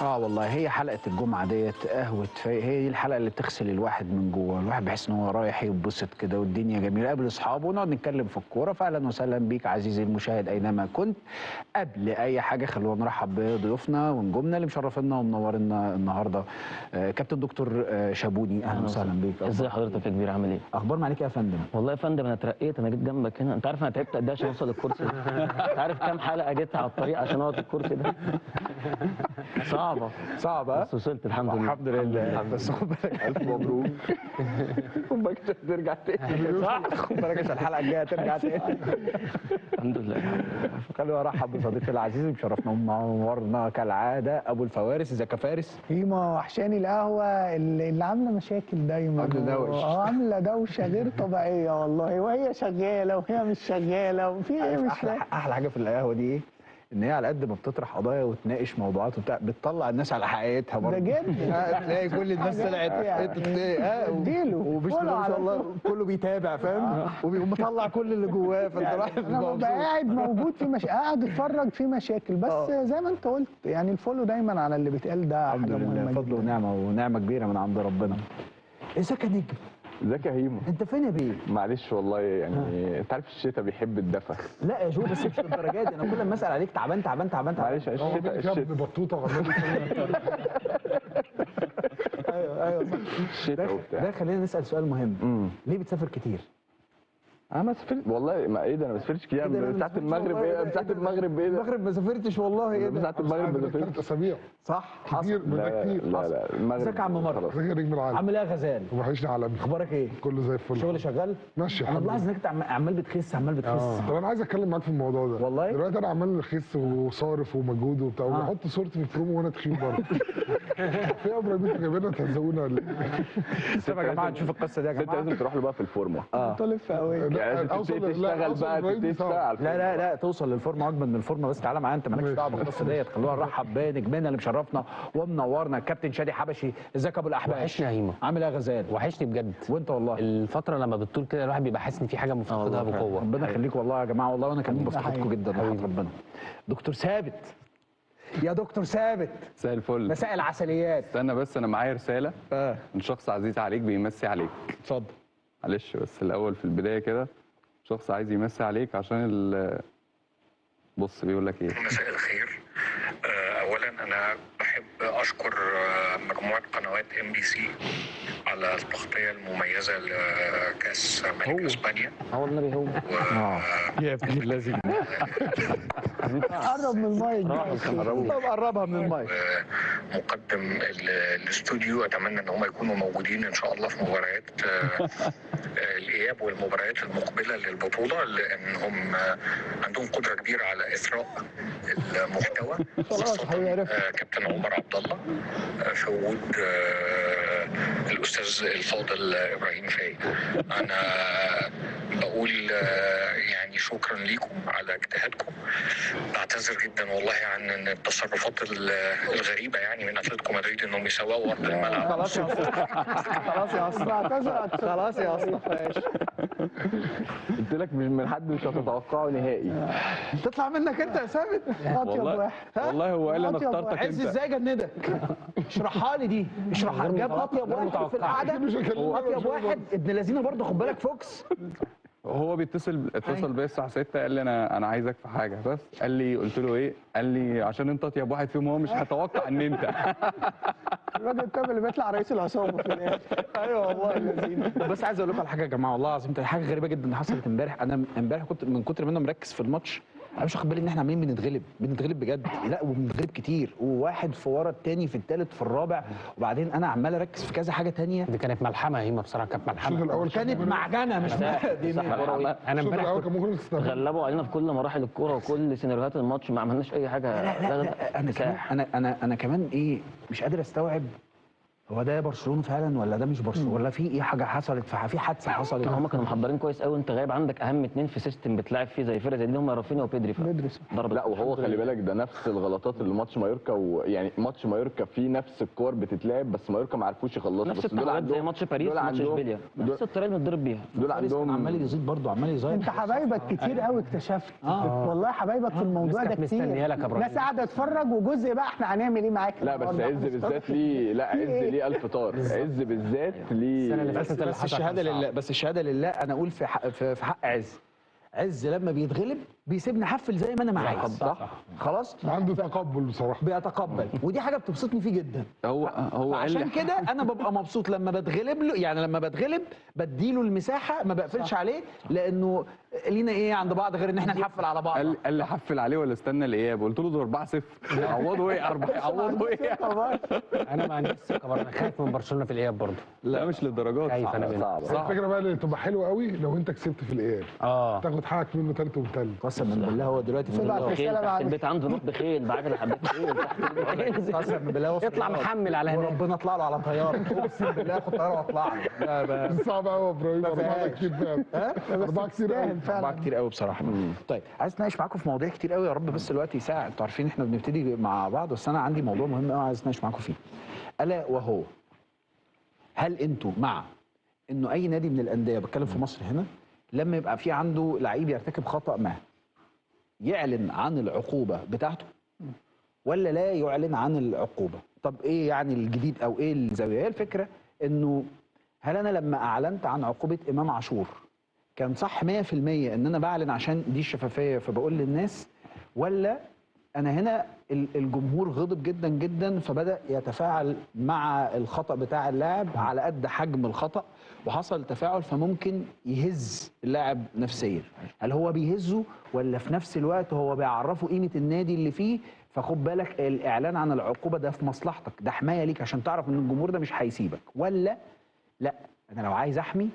والله هي حلقه الجمعه ديت قهوه فايق، هي دي الحلقه اللي بتغسل الواحد من جوه، الواحد بيحس ان هو رايح يتبسط كده والدنيا جميله، قابل اصحابه ونقعد نتكلم في الكوره. فاهلا وسهلا بيك عزيزي المشاهد اينما كنت. قبل اي حاجه خلونا نرحب بضيوفنا ونجومنا اللي مشرفينا ومنورنا النهارده. كابتن دكتور شابوني، اهلا وسهلا بيك. ازي حضرتك يا كبير، عامل ايه؟ اخبار معاك يا فندم؟ والله يا فندم انا اترقيت، انا جيت جنبك هنا. انت عارف انا تعبت قد ايه عشان اوصل للكرسي ده؟ انت عارف كام حلقه جيت على الطريق عشان اقعد الكرسي ده؟ صعبه بس وصلت الحمد لله. الحمد لله. بس خد بالك، الف مبروك. خد بالك ترجع تاني، صح؟ خد بالك عشان الحلقه الجايه ترجع تاني. الحمد لله. خلينا ارحب بصديقي العزيز مشرفنا ومنورنا كالعاده ابو الفوارس. ازيك يا فارس؟ هيما وحشاني القهوه اللي عامله مشاكل دايما، عامله دوشه غير طبيعيه والله، وهي شغاله وهي مش شغاله وفي ايه مش فاهم. احلى حاجه في القهوه دي ايه؟ ان هي على قد ما بتطرح قضايا وتناقش موضوعات وبتاع، بتطلع الناس على حقيقتها برضه. ده جد. تلاقي كل الناس طلعت اديله وبسم الله ما شاء الله كله بيتابع، فاهم؟ وبيقوم مطلع كل اللي جواه، فانت رايح انا ببقى قاعد موجود في قاعد اتفرج في مشاكل، بس زي ما انت قلت يعني الفولو دايما على اللي بيتقال ده الحمد لله، فضل ونعمه كبيره من عند ربنا. ازيك يا نجم؟ ازيك يا هيما؟ انت فين يا بيه؟ معلش والله يعني انت عارف الشتاء بيحب الدفى. لا يا جو، بس مش للدرجه دي، انا كل ما اسال عليك تعبان تعبان تعبان تعبان. معلش الشتاء بطوطه وعمال ايوه صح. الشتاء وبتاع ده خلينا نسال سؤال مهم. ليه بتسافر كتير؟ انا ما سافرت والله. ما ايه ده، انا ما سافرتش كتير من ساعه المغرب. ايه ده؟ من ساعه المغرب. ايه ده؟ المغرب ما سافرتش والله. ايه من ده؟ ساعه المغرب ما 3 سافرتش. اسابيع صح كتير حصل. كتير. لا المغرب. ازيك يا عم مروه؟ ازيك يا نجم العالم؟ عامل ايه يا غزال؟ وحشني عالمي. اخبارك ايه؟ كله زي الفل. الشغل شغال؟ ماشي انا الحمد ملاحظ لله. انك انت عمال بتخس عمال بتخس. طب انا عايز اتكلم معاك في الموضوع ده والله؟ دلوقتي انا عمال اخس وصارف ومجهود وبتاع، وبحط صورتي في البرومو وانا تخين برضه. في يا ابراهيم انتوا جايبينها تهزقونا ولا ايه؟ طب يا جماعه نشوف القصه دي يا انت جماعه. لازم تروح له بقى في الفورمه. طالب في قوي. يعني لازم تبتدي تشتغل بقى، تبتدي تشتغل على لا توصل للفورمه اجمد من الفورمه. بس تعالى معايا، انت مالكش دعوه بالقصه ديت. خلونا نرحب بنجمنا اللي مشرفنا ومنورنا الكابتن شادي حبشي. ازيك يا ابو الاحباش؟ وحشني يا هيما. عامل ايه يا غزال؟ وحشني بجد. وانت والله الفتره لما بتطول كده الواحد بيبقى حاسس ان في حاجه مفتقدها بقوه. ربنا يخليك والله يا جماعه، والله وانا كمان بفتقدكم جدا رحمه ربنا. دكتور ثابت، يا دكتور ثابت مساء الفل. مساء العسليات. استنى بس، انا معايا رساله من شخص عزيز عليك بيمسي عليك. اتفضل. معلش بس الاول في البدايه كده، شخص عايز يمسي عليك عشان بص بيقول لك ايه. مساء الخير. اولا انا بحب اشكر مجموعه قنوات MBC على التغطيه المميزه لكاس ملك اسبانيا. هو النبي هو يا ابن الذين قرب من المايك. طب قربها من المايك. مقدم الاستوديو اتمنى ان هم يكونوا موجودين ان شاء الله في مباريات الاياب والمباريات المقبله للبطوله، لانهم عندهم قدره كبيره على اثراء المحتوى، خاصه كابتن عمر عبد الله في وجود الاستاذ الفاضل ابراهيم فايق. انا بقول يعني شكرا ليكم على اجتهادكم. بعتذر جدا والله عن التصرفات الغريبه يعني من اتلتيكو مدريد انهم يسوقوا ارض الملعب. خلاص يا اسطى، خلاص يا اسطى، بعتذر. خلاص يا اسطى. قلت لك من حد مش هتتوقعه نهائي. تطلع منك انت يا ثابت. اطيب واحد. والله هو قال انا اخترتك عز انت. ازاي جندك؟ اشرحها لي دي، اشرحها. جاب اطيب واحد في القعده، اطيب واحد ابن الذين برضه. خد بالك فوكس هو اتصل بيا الساعه 6 قال لي انا عايزك في حاجه. بس قال لي، قلت له ايه؟ قال لي عشان انت اطيب واحد فيهم، هو مش هتوقع ان انت. الراجل التاني اللي بيطلع رئيس العصابه في الاخر. ايوه والله الذين. بس عايز اقول لكم على حاجه يا جماعه، والله العظيم حاجه غريبه جدا حصلت امبارح. انا امبارح كنت من كتر ما انا مركز في الماتش انا مش واخد بالي ان احنا عمالين بنتغلب بجد. لا وبنتغلب كتير، وواحد في ورا التاني في التالت في الرابع، وبعدين انا عمال اركز في كذا حاجه تانية. دي كانت ملحمه يا هيما، بصراحه كانت الشوط ملحمه. الاول كانت معجنه مش انا الشوط امبارح الاول كان ممكن غلبوا علينا في كل مراحل الكوره وكل سيناريوهات الماتش، ما عملناش اي حاجه. لا انا كمان انا كمان ايه، مش قادر استوعب هو ده برشلونه فعلا ولا ده مش برشلونه ولا في ايه حاجه حصلت في حادثه حصلت؟ هم كانوا محضرين كويس قوي، انت غايب عندك اهم اتنين في سيستم بتلعب فيه زي فرقه زي دي، هم رافينيا وبيدري. لا وهو خلي بالك ده نفس الغلطات اللي ماتش مايوركا، ويعني ماتش مايوركا فيه نفس الكور بتتلعب بس مايوركا ما عرفوش يخلصوا. نفس التعادلات زي ماتش باريس وماتش اشبيليا، نفس الطريقه اللي بنضرب بيها. دول عندهم عمال يزيد برضه عمال يزيد. انت حبايبك كتير قوي اكتشفت. والله حبايبك في الموضوع ده كتير، ناس قاعده تتفرج وجزء بقى احنا هنعمل ايه معاك. لا بس عز بالذات ليه، لا عز ليه 1000 طار، عز بالذات ليه. بس الشهاده لله، بس الشهاده لله انا اقول في حق عز لما بيتغلب بيسيبني احفل زي ما انا عايز. صح خلاص عنده تقبل بصراحه، بيتقبل، ودي حاجه بتبسطني فيه جدا. هو عشان كده انا ببقى مبسوط لما بتغلب له، يعني لما بتغلب بديله المساحه ما بقفلش عليه، لانه لينا ايه عند بعض غير ان احنا نحفل على بعض. قال لي حفل عليه ولا استنى الاياب؟ قلت له ده 4-0 عوضوا ايه؟ عوضوا ايه؟ انا ما عنديش ثقه برضه، انا خايف من برشلونه في الاياب برضه. لا مش للدرجات. خايف انا منه. الفكره بقى اللي تبقى حلوه قوي لو انت كسبت في الاياب تاخد حقك منه تالت ومتلت. قسما بالله هو دلوقتي في خيل تحت البيت عنده نط بخيل، بعجله حبيت خيل تحت قسما بالله يطلع محمل على هناك وربنا اطلع له على طياره، اقسم بالله اخد طياره واطلع له. صعب قوي يا ابراهيم، 4 كتير فعلا. 4 كتير قوي، 4 كتير قوي بصراحه. طيب عايز اتناقش معاكم في مواضيع كتير قوي، يا رب بس الوقت يساعد. انتوا عارفين احنا بنبتدي مع بعض، بس انا عندي موضوع مهم قوي عايز اتناقش معاكم فيه، الا وهو هل انتوا مع انه اي نادي من الانديه، بتكلم في مصر هنا، لما يبقى في عنده لعيب يرتكب خطأ ما يعلن عن العقوبة بتاعته ولا لا يعلن عن العقوبة؟ طب ايه يعني الجديد او ايه الزاوية؟ هي الفكرة انه هل انا لما اعلنت عن عقوبة امام عاشور كان صح 100% ان انا بعلن عشان دي الشفافية فبقول للناس، ولا انا هنا الجمهور غضب جدا جدا فبدأ يتفاعل مع الخطأ بتاع اللاعب على قد حجم الخطأ وحصل تفاعل فممكن يهز اللاعب نفسيا؟ هل هو بيهزه ولا في نفس الوقت هو بيعرفه قيمة النادي اللي فيه؟ فخد بالك الاعلان عن العقوبة ده في مصلحتك، ده حماية ليك عشان تعرف ان الجمهور ده مش هيسيبك، ولا لا انا لو عايز احمي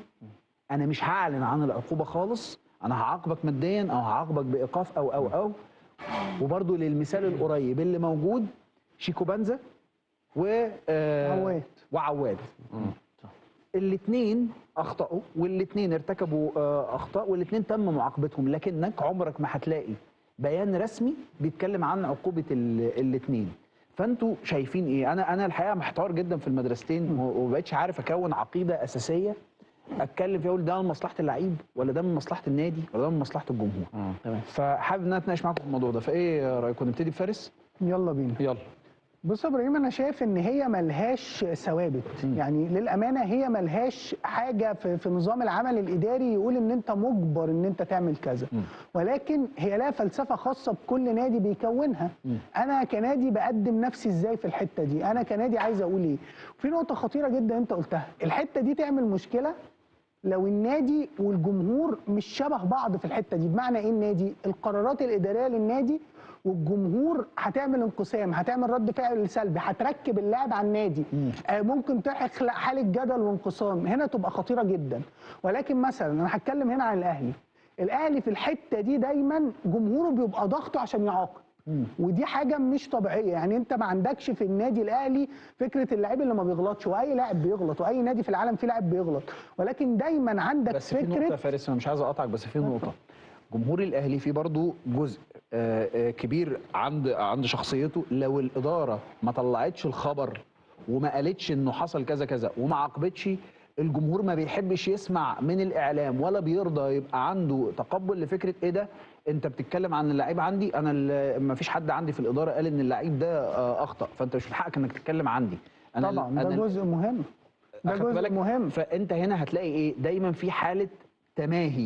انا مش هعلن عن العقوبة خالص، انا هعاقبك ماديا او هعاقبك بايقاف او. وبرضه للمثال القريب اللي موجود شيكو بنزا وعواد الاثنين اخطاوا والاثنين ارتكبوا اخطاء والاثنين تم معاقبتهم، لكنك عمرك ما هتلاقي بيان رسمي بيتكلم عن عقوبه الاثنين. فانتوا شايفين ايه؟ انا الحقيقه محتار جدا في المدرستين ومبقتش عارف اكون عقيده اساسيه اتكلم فيها اقول ده من مصلحه اللعيب ولا ده من مصلحه النادي ولا ده من مصلحه الجمهور. تمام. فحابب ان انا اتناقش معاكم في الموضوع ده، فايه رايكم نبتدي بفارس؟ يلا بينا. يلا. بص يا ابراهيم، انا شايف ان هي ملهاش ثوابت، يعني للامانه هي ملهاش حاجه في نظام العمل الاداري يقول ان انت مجبر ان انت تعمل كذا، ولكن هي لها فلسفه خاصه بكل نادي بيكونها. انا كنادي بقدم نفسي ازاي في الحته دي، انا كنادي عايز اقول ايه. في نقطه خطيره جدا انت قلتها، الحته دي تعمل مشكله لو النادي والجمهور مش شبه بعض في الحته دي. بمعنى ايه؟ النادي القرارات الاداريه للنادي والجمهور هتعمل انقسام، هتعمل رد فعل سلبي، هتركب اللاعب على النادي، ممكن تخلق حاله جدل وانقسام، هنا تبقى خطيره جدا. ولكن مثلا انا هتكلم هنا عن الاهلي في الحته دي دايما جمهوره بيبقى ضغطه عشان يعاقب، ودي حاجه مش طبيعيه. يعني انت ما عندكش في النادي الاهلي فكره اللاعب اللي ما بيغلطش، واي لاعب بيغلط واي نادي في العالم فيه لاعب بيغلط، ولكن دايما عندك بس فكره. في نقطه فارس، انا مش عايز اقطعك بس في نقطه، جمهور الاهلي فيه برضو جزء كبير عند شخصيته. لو الاداره ما طلعتش الخبر وما قالتش انه حصل كذا كذا وما عاقبتش، الجمهور ما بيحبش يسمع من الاعلام ولا بيرضى يبقى عنده تقبل لفكره ايه ده انت بتتكلم عن اللعيب عندي، انا ما فيش حد عندي في الاداره قال ان اللعيب ده اخطا، فانت مش من حقك انك تتكلم عندي. طبعا ده جزء مهم، ده جزء مهم. فانت هنا هتلاقي ايه؟ دايما في حاله تماهي،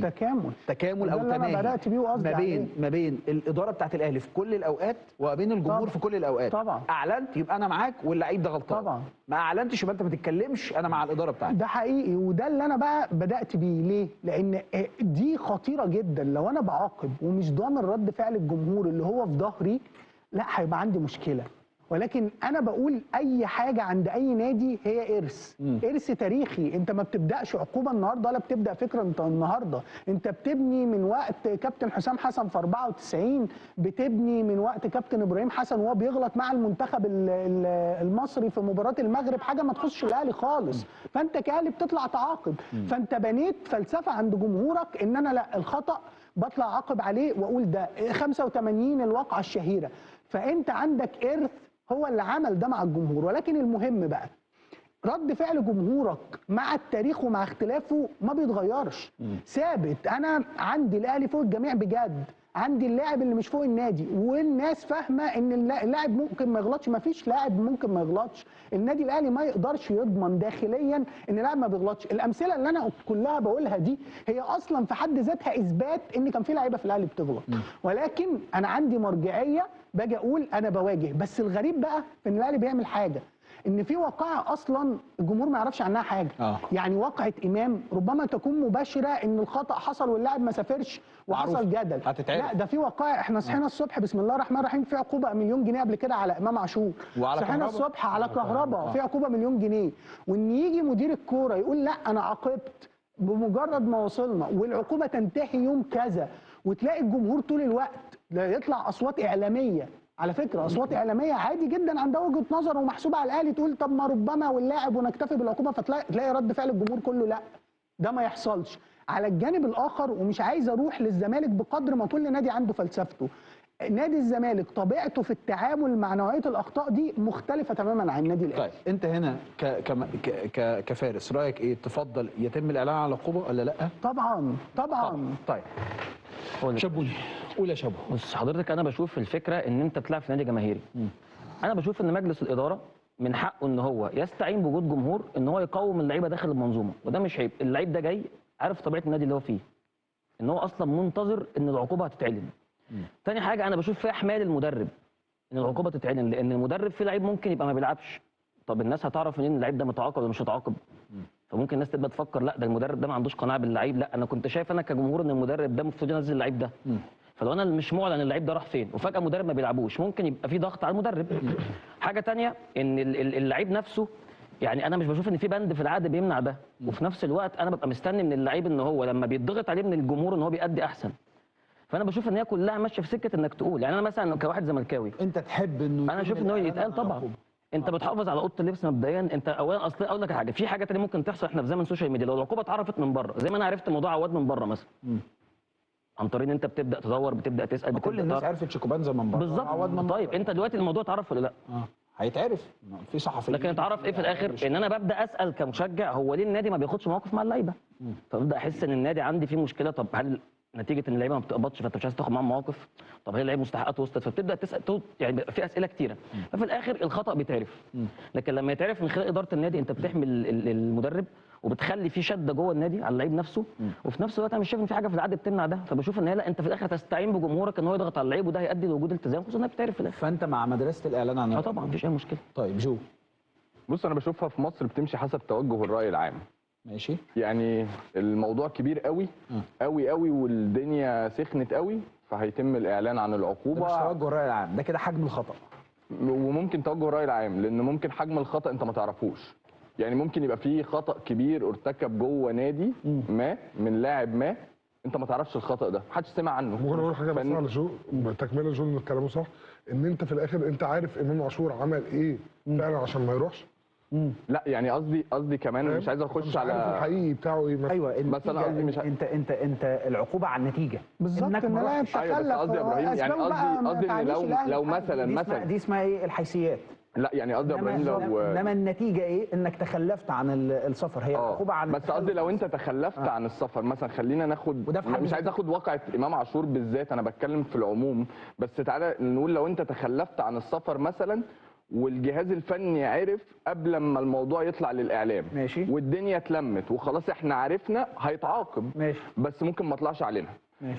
تكامل او تماهي ما بين الاداره بتاعت الاهلي في كل الاوقات وبين الجمهور طبعا. في كل الاوقات طبعا. اعلنت يبقى انا معاك واللعيب ده غلطان طبعا، ما اعلنتش يبقى انت ما تتكلمش انا مع الاداره بتاعتي. ده حقيقي، وده اللي انا بقى بدات بيه. ليه؟ لان دي خطيره جدا. لو انا بعاقب ومش ضامن رد فعل الجمهور اللي هو في ظهري، لا هيبقى عندي مشكله. ولكن انا بقول اي حاجه عند اي نادي هي ارث تاريخي. انت ما بتبداش عقوبه النهارده ولا بتبدا فكره انت النهارده، انت بتبني من وقت كابتن حسام حسن في 94، بتبني من وقت كابتن ابراهيم حسن وهو بيغلط مع المنتخب المصري في مباراه المغرب، حاجه ما تخصش الاهلي خالص. فانت كاهلي بتطلع تعاقب، فانت بنيت فلسفه عند جمهورك ان انا لا، الخطا بطلع عاقب عليه واقول ده 85 الواقعه الشهيره. فانت عندك ارث هو اللي عمل ده مع الجمهور. ولكن المهم بقى رد فعل جمهورك مع التاريخ ومع اختلافه ما بيتغيرش، ثابت. انا عندي الاهلي فوق الجميع بجد، عندي اللاعب اللي مش فوق النادي، والناس فاهمه ان اللاعب ممكن ما يغلطش. ما فيش لاعب ممكن ما يغلطش، النادي الاهلي ما يقدرش يضمن داخليا ان اللاعب ما بيغلطش. الامثله اللي انا كلها بقولها دي هي اصلا في حد ذاتها اثبات ان كان في لعيبه في الاهلي بتغلط، ولكن انا عندي مرجعيه باجي اقول انا بواجه. بس الغريب بقى في ان الاهلي بيعمل حاجه، ان في واقعه اصلا الجمهور ما يعرفش عنها حاجه. يعني واقعه امام ربما تكون مباشره ان الخطا حصل واللاعب ما سافرش وحصل جدل، لا ده في واقعه. احنا صحينا الصبح بسم الله الرحمن الرحيم في عقوبه مليون جنيه قبل كده على امام عاشور، صحينا الصبح على كهرباء في عقوبه مليون جنيه. وان يجي مدير الكوره يقول لا انا عاقبت بمجرد ما وصلنا والعقوبه تنتهي يوم كذا، وتلاقي الجمهور طول الوقت يطلع اصوات اعلاميه. على فكره اصوات اعلاميه عادي جدا عندها وجهه نظر ومحسوبه على الاهلي، تقول طب ما ربما واللاعب ونكتفي بالعقوبه، فتلاقي رد فعل الجمهور كله لا ده ما يحصلش. على الجانب الاخر، ومش عايز اروح للزمالك بقدر ما كل نادي عنده فلسفته، نادي الزمالك طبيعته في التعامل مع نوعيه الاخطاء دي مختلفه تماما عن النادي الاهلي. طيب انت هنا كفارس رايك ايه؟ تفضل يتم الاعلان عن العقوبه ولا لا؟ طبعا طبعا. طيب شابوني، قول يا شابو. بص حضرتك، انا بشوف الفكره ان انت بتلعب في نادي جماهيري. انا بشوف ان مجلس الاداره من حقه ان هو يستعين بوجود جمهور ان هو يقوم اللعيبه داخل المنظومه، وده مش عيب. اللعيب ده جاي عارف طبيعه النادي اللي هو فيه، ان هو اصلا منتظر ان العقوبه هتتعلن. تاني حاجه انا بشوف فيها احمال المدرب ان العقوبه تتعلن، لان المدرب في لعيب ممكن يبقى ما بيلعبش. طب الناس هتعرف منين اللعيب ده متعاقب ولا مش متعاقب؟ فممكن الناس تبقى تفكر لا ده المدرب ده ما عندوش قناعه باللعيب. لا، انا كنت شايف انا كجمهور ان المدرب ده المفروض ينزل اللعيب ده. فلو انا مش معلن اللعيب ده راح فين وفجاه مدرب ما بيلعبوش، ممكن يبقى في ضغط على المدرب. حاجه تانية ان اللعيب نفسه، يعني انا مش بشوف ان في بند في العقد بيمنع ده، وفي نفس الوقت انا ببقى مستني من اللعيب ان هو لما بيتضغط عليه من الجمهور ان هو بيأدي احسن. فانا بشوف ان هي كلها ماشيه في سكه انك تقول، يعني انا مثلا كواحد زملكاوي انت تحب انه انا اشوف ان هو يتقال طبعا. انت بتحافظ على اوضه اللبس مبدئيا. انت اولا اصل اقول لك حاجه، في حاجه ثانيه ممكن تحصل. احنا في زمن سوشيال ميديا، لو العقوبه اتعرفت من بره زي ما انا عرفت موضوع عواد من بره مثلا، عن طريق ان انت بتبدا تدور، بتبدا تسال، كل الناس عرفت شيكوبانزا من بره بالظبط. طيب انت دلوقتي الموضوع اتعرف ولا لا؟ هيتعرف في صحفيين، لكن اتعرف ايه في الاخر؟ ان انا ببدا اسال كمشجع هو ليه النادي ما بياخدش مواقف مع اللعيبه؟ فببدا احس ان النادي عندي فيه مشكله. طب هل نتيجه ان اللعيبه ما بتقبضش فانت مش عايز تاخد معاهم مواقف؟ طب هي اللعيبه مستحقاته وصلت؟ فبتبدا تسال، يعني في اسئله كتيره. ففي الاخر الخطا بيتعرف. لكن لما يتعرف من خلال اداره النادي انت بتحمي المدرب وبتخلي في شده جوه النادي على اللعيب نفسه، وفي نفس الوقت انا مش شايف ان في حاجه في العقد بتمنع ده. فبشوف ان هي لا، انت في الاخر هتستعين بجمهورك ان هو يضغط على اللعيب، وده هيؤدي لوجود التزام، خصوصا انها بتعرف في الاخر. فانت مع مدرسه الاعلان عن طبعا مفيش اي مشكله. طيب جو. بص انا بشوفها في مصر بتمشي حسب توجه الراي العام. ماشي. يعني الموضوع كبير قوي قوي قوي والدنيا سخنت قوي، فهيتم الاعلان عن العقوبه. ده مش توجه الراي العام، ده كده حجم الخطا. وممكن توجه الراي العام، لان ممكن حجم الخطا انت ما تعرفوش. يعني ممكن يبقى فيه خطا كبير ارتكب جوه نادي ما من لاعب ما، انت ما تعرفش الخطا ده، محدش سمع عنه. ممكن اقول حاجه بس على جو تكمله جو ان كلامه صح، ان انت في الاخر انت عارف امام عاشور عمل ايه فعلا عشان ما يروحش. لا يعني قصدي كمان مش عايز اخش على عارف الحقيقي بتاعه ايه. ايوه مثلا مش انت العقوبه على النتيجه بالظبط. ان لاعب تخلف. ايوه بس قصدي يا ابراهيم، يعني قصدي ان لو مثلا دي اسمها ايه؟ الحيثيات. لا يعني قصدي يا ابراهيم لو انما النتيجه ايه؟ انك تخلفت عن السفر، هي العقوبه عن بس قصدي لو انت تخلفت عن السفر مثلا، خلينا ناخد، مش عايز اخد واقعه امام عاشور بالذات، انا بتكلم في العموم. بس تعالى نقول لو انت تخلفت عن السفر مثلا والجهاز الفني عرف قبل ما الموضوع يطلع للاعلام، ماشي، والدنيا اتلمت وخلاص احنا عرفنا، هيتعاقب، ماشي، بس ممكن ما طلعش علينا.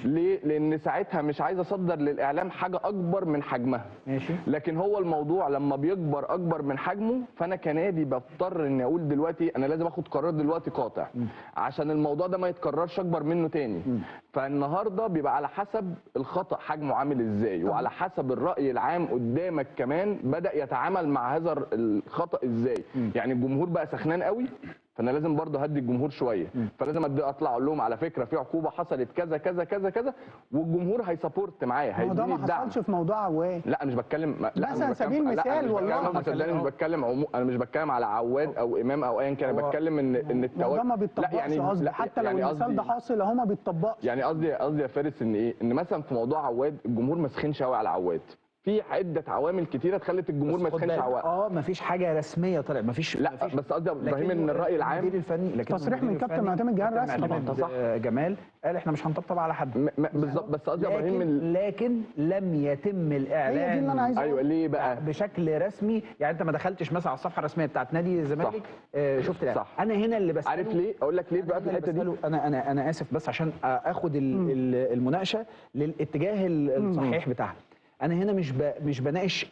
ليه؟ لان ساعتها مش عايز اصدر للاعلام حاجه اكبر من حجمها. ماشي. لكن هو الموضوع لما بيكبر اكبر من حجمه، فانا كنادي بضطر اني اقول دلوقتي انا لازم اخد قرار دلوقتي قاطع عشان الموضوع ده ما يتكررش اكبر منه تاني. فالنهارده بيبقى على حسب الخطا حجمه عامل ازاي، وعلى حسب الراي العام قدامك كمان بدا يتعامل مع هذا الخطا ازاي. يعني الجمهور بقى سخنان قوي، فانا لازم برضه هدي الجمهور شويه، فلازم اطلع اقول لهم على فكره في عقوبه حصلت كذا كذا كذا كذا، والجمهور هيسابورت معايا، ما هو ده هيديني ما الدعم. حصلش في موضوع عواد. لا انا مش بتكلم، لا مثلا مش سبيل بتكلم، المثال والله. ما صدقني مش بتكلم انا مش بتكلم على عواد او امام او ايا كان، انا بتكلم ان ما هو ده ما بيتطبقش قصدي، حتى لو المثال ده حاصل اهو ما بيتطبقش. يعني قصدي يا فارس ان ايه، ان مثلا في موضوع عواد الجمهور ما سخنش قوي على عواد، في عده عوامل كتيره خلت الجمهور ما يسخنش على عواد. مفيش حاجه رسميه طلعت، مفيش. لا بس قصدي يا ابراهيم ان الراي العام المدير الفني، لكن تصريح من كابتن معتمد جهاد رسمي طبعا صح. جمال قال احنا مش هنطبطب على حد بالظبط، بس قصدي يا ابراهيم لكن لم يتم الاعلان. هي دي اللي انا عايز ايوه ليه بقى بشكل رسمي. يعني انت ما دخلتش مثلا على الصفحه الرسميه بتاعت نادي الزمالك شفت الإعلان. صح. انا هنا اللي بساله، عارف ليه؟ اقول لك ليه بقى في الحته دي. انا اسف بس عشان اخد المناقشه للاتجاه الصحيح بتاعها. انا هنا مش بناقش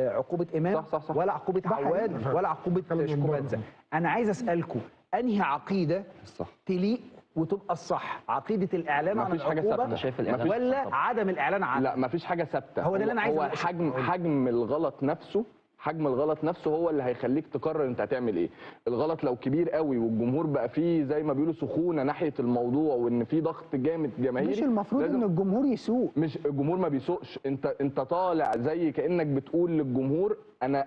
عقوبه امام صح. ولا عقوبه عواد ولا عقوبه شيكوبانزا. انا عايز اسالكم انهي عقيده الصح تليق وتبقى الصح، عقيده الاعلان عن مفيش حاجة العقوبه ثابتة. ولا عدم الاعلان عنها؟ لا مفيش حاجه ثابته. هو ده اللي انا عايز هو أقوله. حجم الغلط نفسه، حجم الغلط نفسه هو اللي هيخليك تقرر انت هتعمل ايه. الغلط لو كبير قوي والجمهور بقى فيه زي ما بيقولوا سخونه ناحيه الموضوع وان في ضغط جامد جماهيري، مش المفروض ان الجمهور يسوق. مش الجمهور ما بيسوقش، انت طالع زي كانك بتقول للجمهور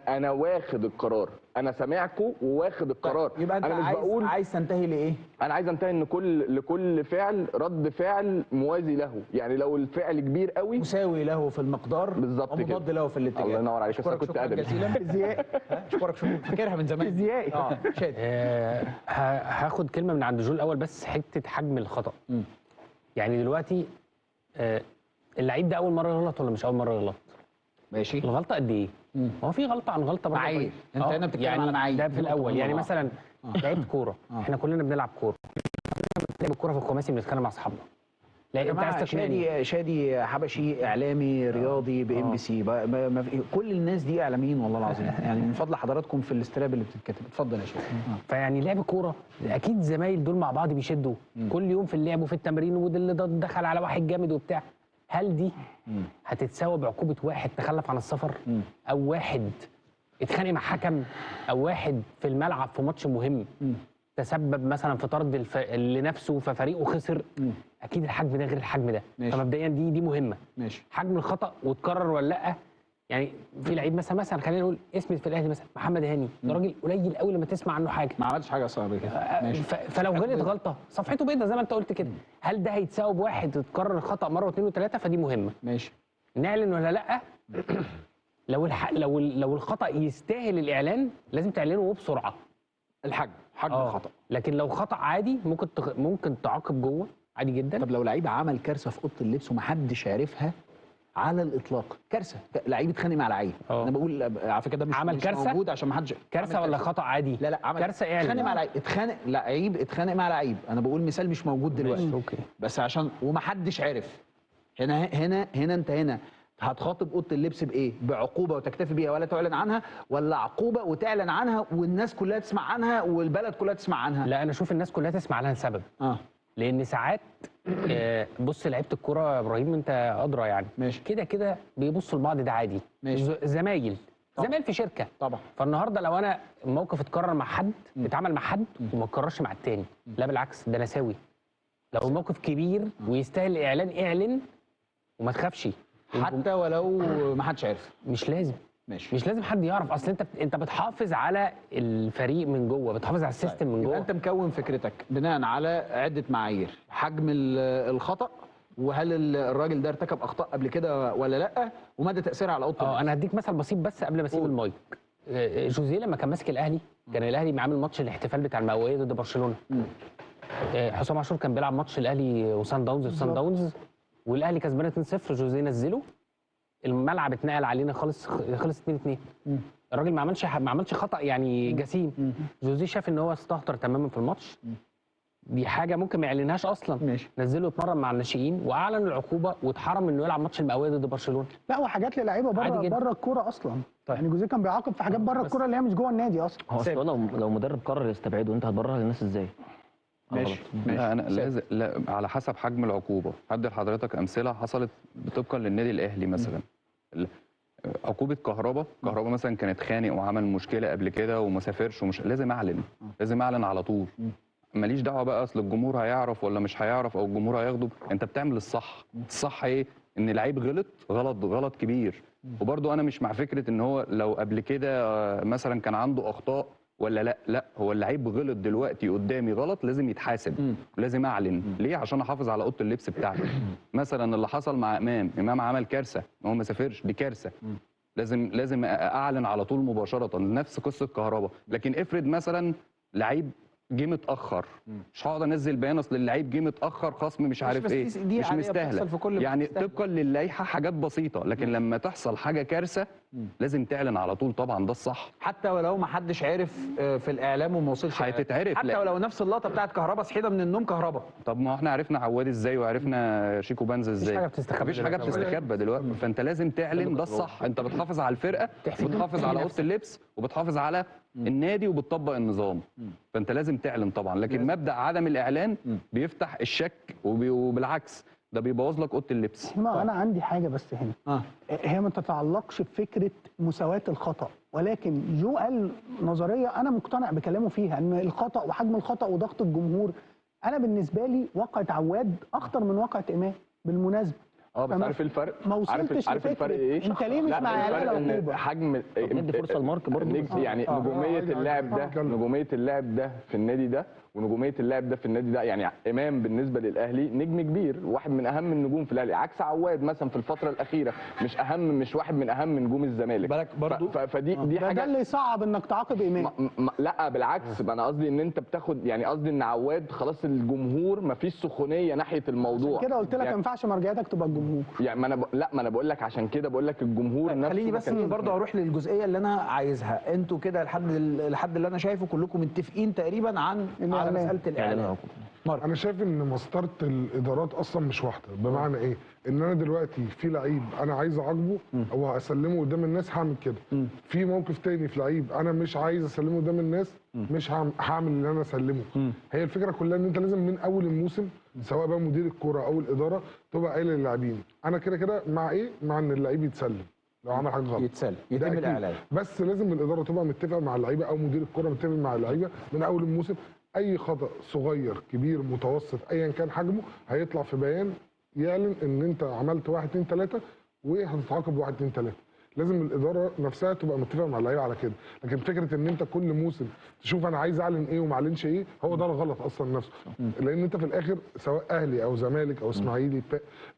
انا واخد القرار، انا سامعكم وواخد القرار. يبقى انت انا مش بقول عايز تنتهي لايه؟ انا عايز انتهي ان لكل فعل رد فعل موازي له. يعني لو الفعل كبير قوي مساوي له في المقدار بالظبط كده، ومضاد له في الاتجاه. الله ينور عليك. اشكرك كنت شكرا ادبي جزيلا. ازياء اشكرك شكرا، فاكرها من زمان. ازياء شادي. هاخد كلمه من عند جو الاول، بس حته حجم الخطا. يعني دلوقتي اللعيب ده اول مره يغلط ولا مش اول مره يغلط؟ ماشي. الغلطه قد ايه؟ هو في غلطه عن غلطه برضه. معايير. انت هنا بتتكلم يعني على معايير. ده في الاول. يعني مثلا لعيبه كوره، احنا كلنا بنلعب كوره. بنلعب الكوره في الخماسي بنتخانق مع اصحابنا. لا انت عايز تقنعني. شادي حبشي اعلامي رياضي بام بي سي، كل الناس دي اعلاميين والله العظيم. يعني من فضل حضراتكم في الاستراب اللي بتتكتب. اتفضل يا شادي. فيعني لعب كوره اكيد زمايل دول مع بعض بيشدوا كل يوم في اللعب وفي التمرين، وده اللي دخل على واحد جامد وبتاع. هل دي هتتساوى بعقوبه واحد تخلف عن السفر، او واحد اتخانق مع حكم، او واحد في الملعب في ماتش مهم تسبب مثلا في طرد لنفسه ففريقه خسر؟ اكيد الحجم ده غير الحجم ده. ماشي. فمبدئيا دي مهمه. ماشي. حجم الخطا وتكرر ولا لا. يعني في لعيب مثلا خلينا نقول اسم في الاهلي مثلا محمد هاني، ده راجل قليل قوي لما تسمع عنه حاجه، ما عملش حاجه صعبه كده. ماشي. فلو غلط غلطه صفحته بيضاء زي ما انت قلت كده. هل ده هيتساوي بواحد تكرر الخطا مره واثنين وثلاثه؟ فدي مهمه. ماشي. نعلن ولا لا؟ لو الخطا يستاهل الاعلان لازم تعلنه وبسرعه. حجم الخطا. لكن لو خطا عادي ممكن تعاقب جوه عادي جدا. طب لو لعيب عمل كارثه في اوضه اللبس ومحدش عارفها على الاطلاق، كارثه، لعيب اتخانق مع لعيب، انا بقول على فكره ده مش عمل كارثه موجود عشان محدش. كارثه ولا خطا عادي؟ لا عمل كارثه. اعلن. اتخانق مع لعيب، اتخانق مع لعيب. انا بقول مثال مش موجود دلوقتي. اوكي. بس عشان ومحدش عارف. هنا انت هتخاطب اوضه اللبس بايه؟ بعقوبه وتكتفي بيها ولا تعلن عنها، ولا عقوبه وتعلن عنها والناس كلها تسمع عنها والبلد كلها تسمع عنها؟ لا انا اشوف الناس كلها تسمع عنها لسبب. لان ساعات بص لعيبه الكوره يا ابراهيم انت ادرى يعني. ماشي. كده بيبصوا لبعض، ده عادي. ماشي. زمايل في شركه. طبعا. فالنهارده لو انا موقف اتكرر مع حد، اتعمل مع حد وما اتكررش مع التاني، لا بالعكس ده انا ساوي. لو الموقف كبير ويستاهل الاعلان اعلن وما تخافش. حتى ولو ما حدش عارف. مش لازم. ماشي. مش لازم حد يعرف. اصل انت بتحافظ على الفريق من جوه، بتحافظ على السيستم من جوه. انت مكون فكرتك بناء على عده معايير: حجم الخطا، وهل الراجل ده ارتكب اخطاء قبل كده ولا لا، ومدى تاثيرها على اوضه اللبس. انا هديك مثل بسيط بس قبل ما اسيب المايك. جوزيه لما كان ماسك الاهلي كان الاهلي عامل ماتش الاحتفال بتاع المئويه ضد برشلونه. حسام عاشور كان بيلعب ماتش الاهلي وسان داونز والاهلي كسبان 2-0. جوزيه نزله، الملعب اتنقل علينا خلص 2-2. الراجل ما عملش خطا يعني جسيم. جوزيه شاف ان هو استهتر تماما في الماتش، دي حاجه ممكن ما يعلنهاش اصلا. ماشي. نزله يتمرن مع الناشئين واعلن العقوبه واتحرم انه يلعب ماتش المئويه ضد برشلونه. لا وحاجات للعيبه عادي بره جدا. بره الكوره اصلا. طيب. يعني جوزيه كان بيعاقب في حاجات بره الكوره اللي هي مش جوه النادي اصلا. هو أصل لو مدرب قرر يستبعده انت هتبررها للناس ازاي؟ ماشي لا انا ماشي. لازم لا على حسب حجم العقوبه. هدي لحضرتك امثله حصلت طبقا للنادي الاهلي مثلا. عقوبه كهربا مثلا كانت خانق وعمل مشكله قبل كده وما سافرش ومش لازم اعلن على طول. ماليش دعوه بقى اصل الجمهور هيعرف ولا مش هيعرف او الجمهور هياخده. انت بتعمل الصح ايه؟ ان لعيب غلط كبير. وبرده انا مش مع فكره ان هو لو قبل كده مثلا كان عنده اخطاء ولا لا هو اللعيب غلط دلوقتي قدامي غلط لازم يتحاسب. لازم اعلن ليه؟ عشان احافظ على اوضه اللبس بتاعتي. مثلا اللي حصل مع امام عمل كارثه هو ما سافرش، دي كارثه. لازم اعلن على طول مباشره. نفس قصه كهربا. لكن افرض مثلا لعيب جه متاخر، مش هقعد انزل بيان اصل اللعيب جه متاخر خصم مش عارف ايه، دي مش عادية مستاهله. بتحصل في كل يعني بتستاهل. طبقا للائحه حاجات بسيطه، لكن لما تحصل حاجه كارثه لازم تعلن على طول. طبعا ده الصح. حتى ولو ما حدش عرف في الاعلام وما وصلش هتتعرف. حتى لا. ولو نفس اللقطه بتاعت كهربا صحينا من النوم كهربا. طب ما احنا عرفنا عواد ازاي وعرفنا شيكو بنزا ازاي. حاجة بتستخبى مفيش حاجه دلوقتي. بتستخبى دلوقتي. فانت لازم تعلن. ده الصح. انت بتحافظ على الفرقه وبتحافظ على اوضه اللبس وبتحافظ على النادي وبتطبق النظام. فانت لازم تعلن طبعا. لكن مبدا عدم الاعلان بيفتح الشك وبالعكس ده بيبوظ لك اوضه اللبس. ما انا عندي حاجه بس هنا. هي ما تتعلقش بفكره مساواه الخطا، ولكن جو قال نظريه انا مقتنع بكلامه فيها، ان الخطا وحجم الخطا وضغط الجمهور. انا بالنسبه لي واقعه عواد اخطر من واقعه امام بالمناسبه. بس عارف الفرق؟ ما وصلتش عارف الفرق ايه؟ انت ليه مش لا، مع اعلان الفرق ان العقوبه؟ حجم ندي فرصه لمارك برضه. يعني نجوميه اللاعب ده في النادي ده ونجوميه اللاعب ده في النادي ده. يعني امام بالنسبه للاهلي نجم كبير، واحد من اهم النجوم في الاهلي، عكس عواد مثلا في الفتره الاخيره مش واحد من اهم نجوم الزمالك. بالك برضو فدي حاجه ده اللي يصعب انك تعاقب امام. لا بالعكس. انا قصدي ان انت بتاخد، يعني قصدي ان عواد خلاص الجمهور ما فيش سخونيه ناحيه الموضوع. كده قلت لك ما ينفعش مرجعيتك تبقى الجمهور. يعني ما انا بقول لك عشان كده بقول لك الجمهور نفسه. خليني بس برضه اروح للجزئيه اللي انا عايزها. انتوا كده لحد اللي انا شايفه كلكم متفقين تقريبا على مساله الاعلان. انا شايف ان مسطره الادارات اصلا مش واحده. بمعنى ايه؟ ان انا دلوقتي في لعيب انا عايز اعاقبه او اسلمه قدام الناس هعمل كده. في موقف تاني في لعيب انا مش عايز اسلمه قدام الناس مش هعمل اللي انا اسلمه. هي الفكره كلها ان انت لازم من اول الموسم سواء بقى مدير الكوره او الاداره تبقى قايل للاعبين انا كده مع ايه؟ مع ان اللعيب يتسلم لو عمل حاجه غلط يتسلم ده يتم أكيد. الاعلان. بس لازم الاداره تبقى متفقه مع اللعيبه او مدير الكوره متفق مع اللعيبه من اول الموسم. اي خطا صغير كبير متوسط ايا كان حجمه هيطلع في بيان يعلن ان انت عملت 1 2 3 وهتتعاقب 1 2 3. لازم الاداره نفسها تبقى متفقه مع اللعيبه على كده. لكن فكره ان انت كل موسم تشوف انا عايز اعلن ايه وما اعلنش ايه هو ده الغلط اصلا نفسه. لان انت في الاخر سواء اهلي او زمالك او اسماعيلي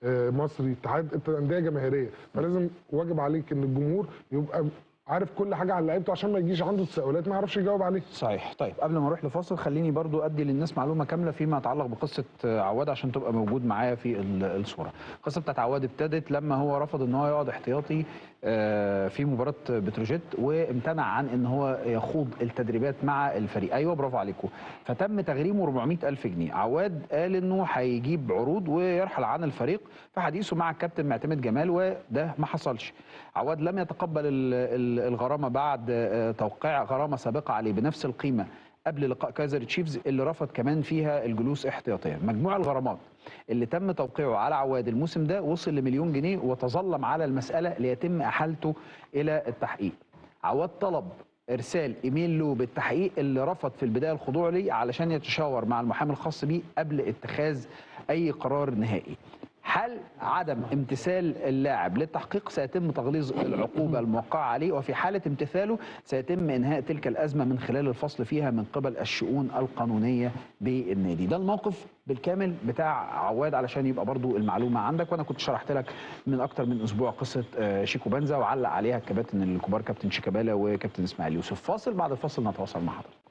مصري اتحاد انت انديه جماهيريه، فلازم واجب عليك ان الجمهور يبقى عارف كل حاجه عن لعيبته عشان ما يجيش عنده تساؤلات ما يعرفش يجاوب عليها. صحيح. طيب قبل ما اروح لفاصل خليني برضو ادي للناس معلومه كامله فيما يتعلق بقصه عواد عشان تبقى موجود معايا في الصوره. القصه بتاعت عواد ابتدت لما هو رفض ان هو يقعد احتياطي في مباراه بتروجيت وامتنع عن ان هو يخوض التدريبات مع الفريق. ايوه برافو عليكم. فتم تغريمه 400,000 جنيه. عواد قال انه هيجيب عروض ويرحل عن الفريق في حديثه مع الكابتن معتمد جمال وده ما حصلش. عواد لم يتقبل الغرامه بعد توقيع غرامه سابقه عليه بنفس القيمه قبل لقاء كايزر تشيفز اللي رفض كمان فيها الجلوس احتياطيا. مجموع الغرامات اللي تم توقيعه على عواد الموسم ده وصل ل1,000,000 جنيه وتظلم على المساله ليتم احالته الى التحقيق. عواد طلب ارسال ايميل له بالتحقيق اللي رفض في البدايه الخضوع ليه علشان يتشاور مع المحامي الخاص بيه قبل اتخاذ اي قرار نهائي. حال عدم امتثال اللاعب للتحقيق سيتم تغليظ العقوبة الموقعة عليه، وفي حالة امتثاله سيتم إنهاء تلك الأزمة من خلال الفصل فيها من قبل الشؤون القانونية بالنادي. ده الموقف بالكامل بتاع عواد علشان يبقى برضو المعلومة عندك. وأنا كنت شرحت لك من أكتر من أسبوع قصة شيكو بنزا وعلق عليها الكباتن الكبار كابتن شيكابالا وكابتن إسماعيل يوسف. فاصل، بعد الفاصل نتواصل مع حضرتك.